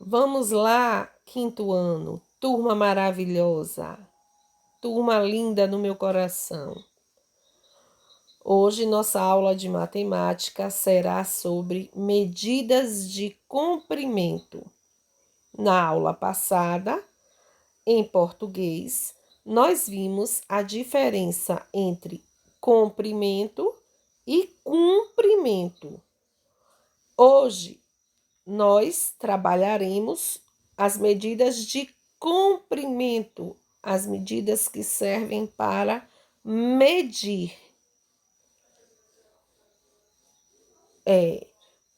Vamos lá, quinto ano, turma maravilhosa, turma linda no meu coração. Hoje nossa aula de matemática será sobre medidas de comprimento. Na aula passada, em português, nós vimos a diferença entre comprimento e comprimento. Hoje nós trabalharemos as medidas de comprimento, as medidas que servem para medir.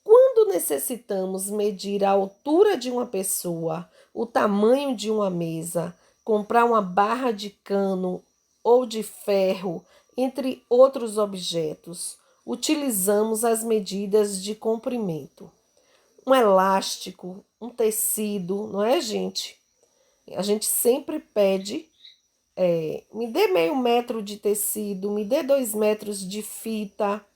Quando necessitamos medir a altura de uma pessoa, o tamanho de uma mesa, comprar uma barra de cano ou de ferro, entre outros objetos, utilizamos as medidas de comprimento. Um elástico, um tecido, não é, gente? A gente sempre pede, me dê meio metro de tecido, me dê 2 metros de fita.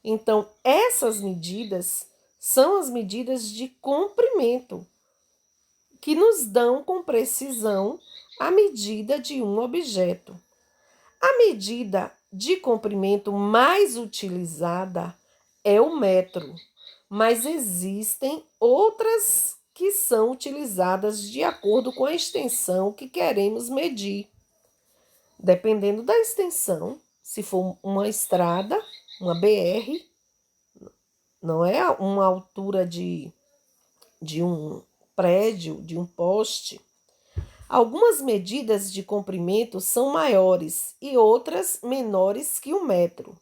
Então, essas medidas são as medidas de comprimento, que nos dão com precisão a medida de um objeto. A medida de comprimento mais utilizada é o metro, mas existem outras que são utilizadas de acordo com a extensão que queremos medir. Dependendo da extensão, se for uma estrada, uma BR, não é uma altura de um prédio, de um poste. Algumas medidas de comprimento são maiores e outras menores que o metro.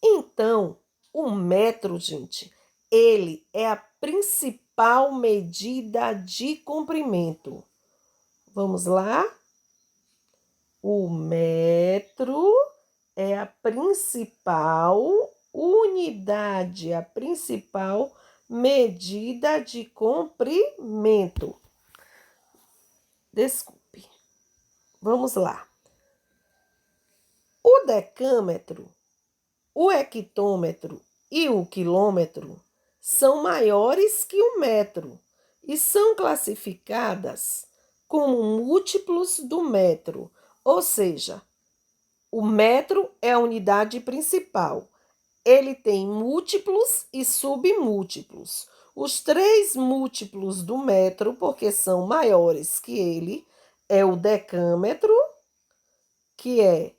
Então, o metro, gente, ele é a principal medida de comprimento. Vamos lá? O metro é a principal unidade, a principal medida de comprimento. Desculpe. Vamos lá. O decâmetro, o hectômetro e o quilômetro são maiores que o metro e são classificadas como múltiplos do metro, ou seja, o metro é a unidade principal. Ele tem múltiplos e submúltiplos. Os 3 múltiplos do metro, porque são maiores que ele, é o decâmetro, que é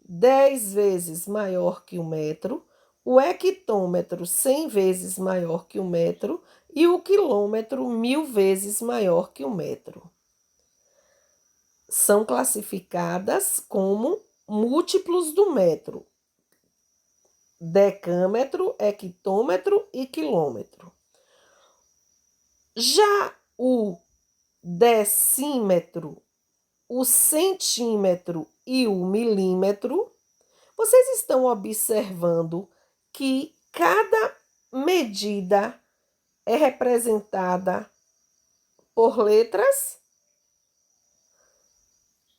10 vezes maior que o metro, o hectômetro 100 vezes maior que o metro e o quilômetro 1000 vezes maior que o metro. São classificadas como múltiplos do metro: decâmetro, hectômetro e quilômetro. Já o decímetro, o centímetro e o milímetro, vocês estão observando que cada medida é representada por letras?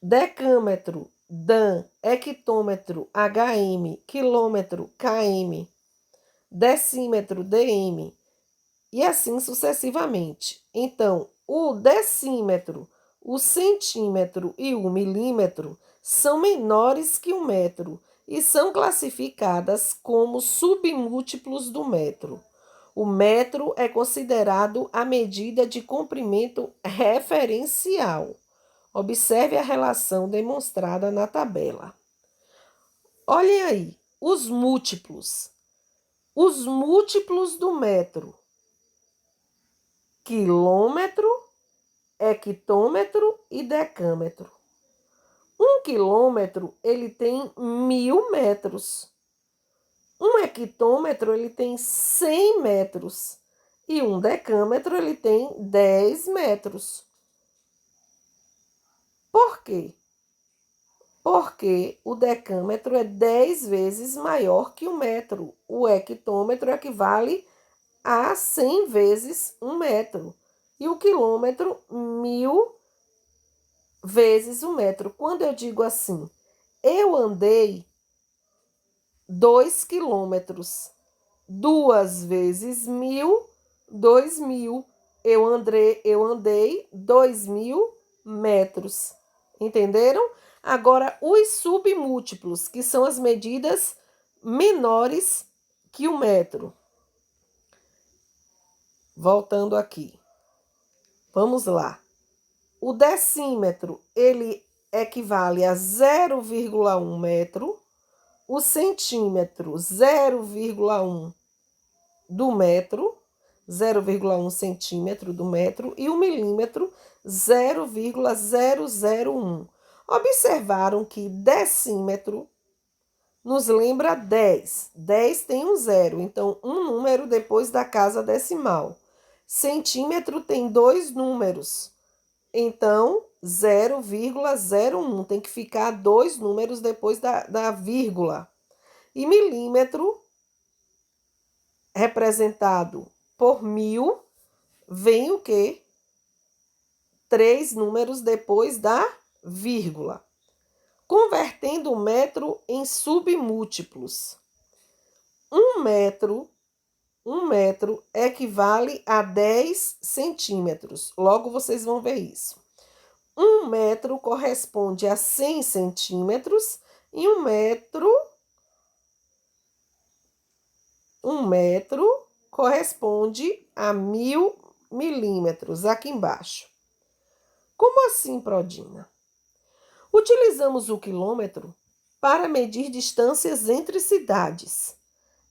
Decâmetro, DAN, hectômetro, HM, quilômetro, KM, decímetro, DM, e assim sucessivamente. Então, o decímetro, o centímetro e o milímetro são menores que o metro e são classificadas como submúltiplos do metro. O metro é considerado a medida de comprimento referencial. Observe a relação demonstrada na tabela. Olhem aí, os múltiplos. Os múltiplos do metro: quilômetro, hectômetro e decâmetro. Um quilômetro, ele tem 1000 metros. Um hectômetro, ele tem 100 metros. E um decâmetro, ele tem 10 metros. Por quê? Porque o decâmetro é 10 vezes maior que o metro. O hectômetro equivale a 100 vezes 1 metro. E o quilômetro, 1000 vezes 1 metro. Quando eu digo assim, eu andei 2 quilômetros, 2 vezes 1000, 2000. eu andei 2.000 metros. Entenderam? Agora, os submúltiplos, que são as medidas menores que o metro. Voltando aqui. Vamos lá. O decímetro, ele equivale a 0,1 metro. O centímetro, 0,1 do metro, 0,1 centímetro do metro, e o milímetro, 0,001. Observaram que decímetro nos lembra 10. 10 tem um zero, então um número depois da casa decimal. Centímetro tem dois números, então 0,01. Tem que ficar dois números depois da vírgula. E milímetro, representado por 1000, vem o quê? 3 números depois da vírgula. Convertendo o metro em submúltiplos. Um metro equivale a 10 centímetros. Logo vocês vão ver isso. Um metro corresponde a 100 centímetros e um metro corresponde a 1000 milímetros, aqui embaixo. Como assim, Prodina? Utilizamos o quilômetro para medir distâncias entre cidades,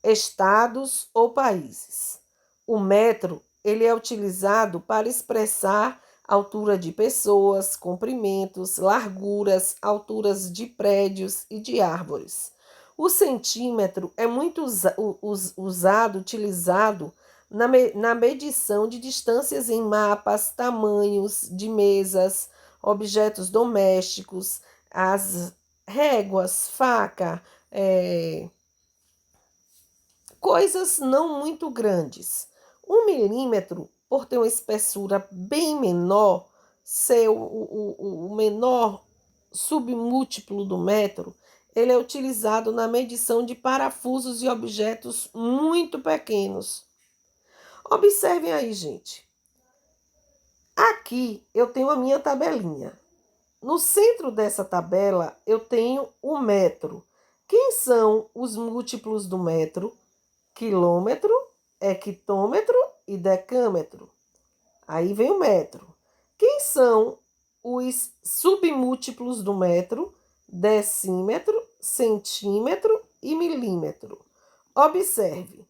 estados ou países. O metro, ele é utilizado para expressar altura de pessoas, comprimentos, larguras, alturas de prédios e de árvores. O centímetro é muito utilizado na medição de distâncias em mapas, tamanhos de mesas, objetos domésticos, as réguas, faca, coisas não muito grandes. Um milímetro, por ter uma espessura bem menor, ser o menor submúltiplo do metro, ele é utilizado na medição de parafusos e objetos muito pequenos. Observem aí, gente. Aqui eu tenho a minha tabelinha. No centro dessa tabela eu tenho o metro. Quem são os múltiplos do metro? Quilômetro, hectômetro e decâmetro. Aí vem o metro. Quem são os submúltiplos do metro? Decímetro, centímetro e milímetro. Observe,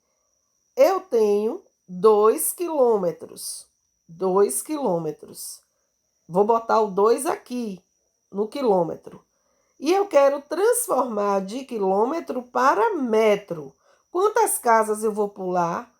eu tenho 2 quilômetros. 2 quilômetros. Vou botar o 2 aqui, no quilômetro. E eu quero transformar de quilômetro para metro. Quantas casas eu vou pular?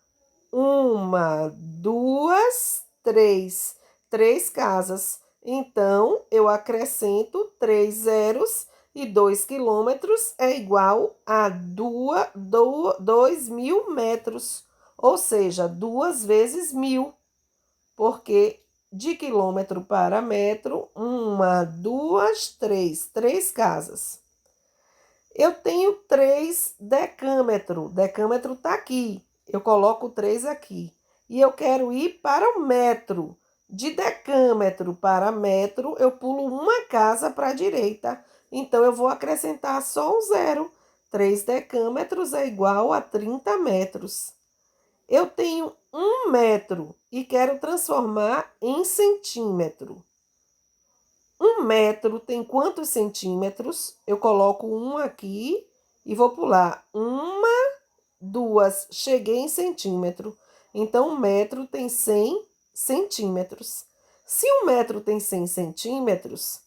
1, 2, 3. 3 casas. Então, eu acrescento 3 zeros e 2 quilômetros é igual a 2.000 metros. Ou seja, 2 vezes 1.000. Porque de quilômetro para metro, 1, 2, 3. 3 casas. Eu tenho 3 decâmetro. Decâmetro está aqui. Eu coloco 3 aqui. E eu quero ir para o metro. De decâmetro para metro, eu pulo uma casa para a direita. Então, eu vou acrescentar só um zero. 3 decâmetros é igual a 30 metros. Eu tenho 1 metro e quero transformar em centímetro. 1 metro tem quantos centímetros? Eu coloco 1 aqui e vou pular. 1, 2, cheguei em centímetro. Então, 1 metro tem 100 centímetros. Se 1 metro tem 100 centímetros,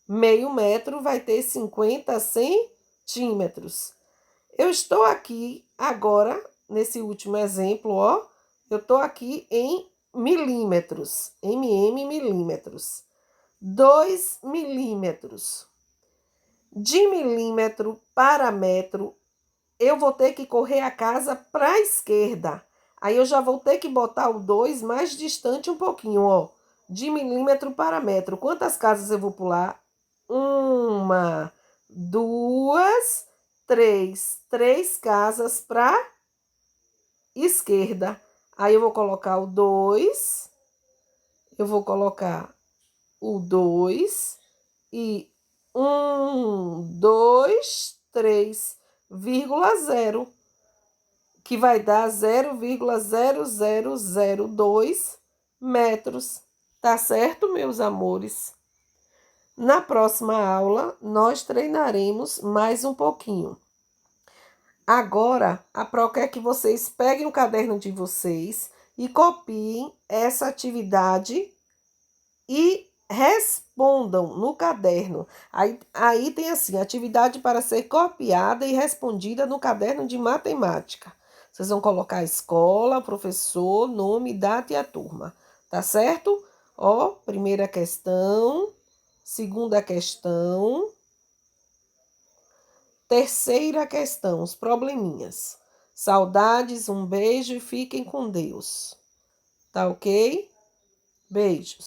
meio metro vai ter 50 centímetros. Eu estou aqui agora, nesse último exemplo, ó. Eu estou aqui em milímetros. milímetros. 2 milímetros. De milímetro para metro, eu vou ter que correr a casa para a esquerda. Aí eu já vou ter que botar o 2 mais distante um pouquinho, ó. De milímetro para metro. Quantas casas eu vou pular? 1, 2, 3. 3 casas para esquerda. Aí eu vou colocar o 2 eu vou colocar o 2 e 1, 2, 3,0, que vai dar 0,0002 metros. Tá certo, meus amores? Na próxima aula, nós treinaremos mais um pouquinho. Agora, a Pro quer que vocês peguem o caderno de vocês e copiem essa atividade e respondam no caderno. Aí tem assim, atividade para ser copiada e respondida no caderno de matemática. Vocês vão colocar a escola, professor, nome, data e a turma. Tá certo? Ó, primeira questão, segunda questão, terceira questão, os probleminhas. Saudades, um beijo e fiquem com Deus. Tá ok? Beijos.